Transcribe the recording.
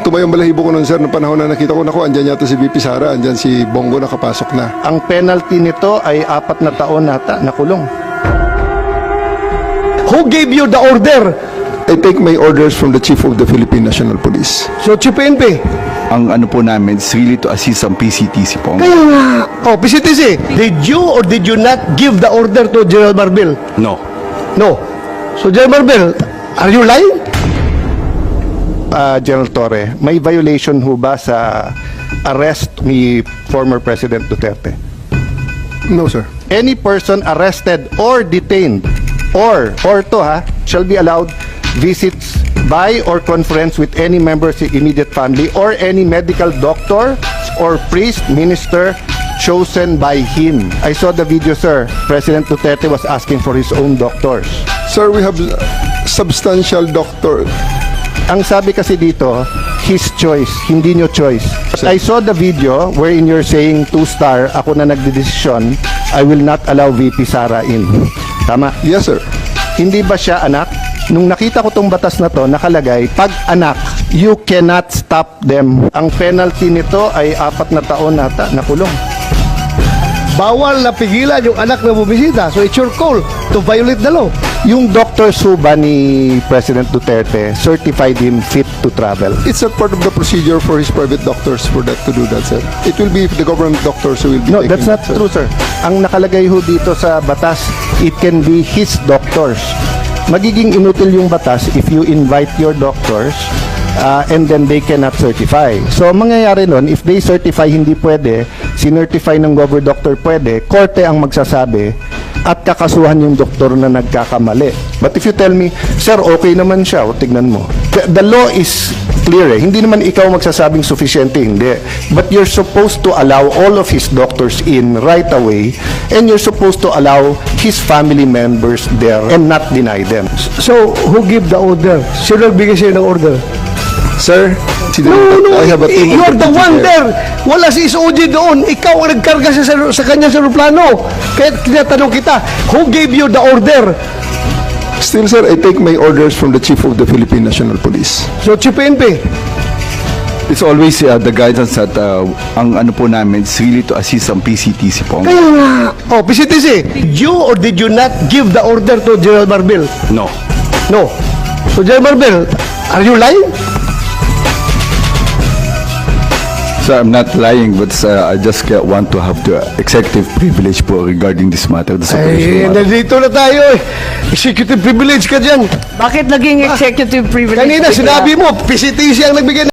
Tumayong balahibo ko nun, sir, noong panahon na nakita ko, naku, andyan yata si VP Sara, andyan si Bongo nakapasok na. Ang penalty nito ay 4 na taon nata na kulong. Who gave you the order? I take my orders from the Chief of the Philippine National Police. So, Chief PNP. Ang ano po namin is really to assist ang PCTC po. Kaya nga. Oh, PCTC, did you or did you not give the order to General Marbil? No. No. So, General Marbil, are you lying? General Torre, may violation ho ba sa arrest ni former President Duterte? No, sir. Any person arrested or detained or shall be allowed visits by or conference with any member of the immediate family or any medical doctor or priest, minister chosen by him. I saw the video, sir. President Duterte was asking for his own doctors. Sir, we have substantial doctor. Ang sabi kasi dito, his choice, hindi nyo choice. I saw the video wherein you're saying 2-star, ako na nagdedesisyon, I will not allow VP Sara in. Tama? Yes, sir. Hindi ba siya anak? Nung nakita ko tong batas na to, nakalagay, pag anak, you cannot stop them. Ang penalty nito ay 4 na taon nata na kulong. Bawal na pigilan yung anak na bumisita. So, it's your call to violate the law. Yung Dr. Suba ni President Duterte certified him fit to travel. It's not part of the procedure for his private doctors for that to do that, sir. It will be the government doctors who will be No, taking that's not that, sir. true, sir. Ang nakalagay ho dito sa batas, it can be his doctors. Magiging inutil yung batas if you invite your doctors and then they cannot certify. So, ang mangyayari nun, if they certify hindi pwede, sinertify ng gover doctor pwede, korte ang magsasabi at kakasuhan yung doktor na nagkakamali. But if you tell me, sir, okay naman siya, o tignan mo. The law is clear eh. Hindi naman ikaw magsasabing sufficiente, hindi. But you're supposed to allow all of his doctors in right away and you're supposed to allow his family members there and not deny them. So, who give the order? Sino nagbigay sa'yo ng order? Sir, I have a team of You're the deputy one there. there. Wala si SOG doon. Ikaw ang nagkarga sa kanya sa aeroplano. Kaya tinatanong kita, who gave you the order? Still, sir, I take my orders from the Chief of the Philippine National Police. So, Chief PNP. It's always the guidance that ang ano po namin is really to assist ang PCTC po. Kaya nga. Oh, PCTC, did you or did you not give the order to General Marbil? No. No. So, General Marbil, are you lying? So I'm not lying, but I just want to have the executive privilege po regarding this matter. The Ay, nandito na tayo eh. Executive privilege ka dyan. Bakit naging executive privilege? Kanina, bigla? sinabi mo, PCTC ang nagbigay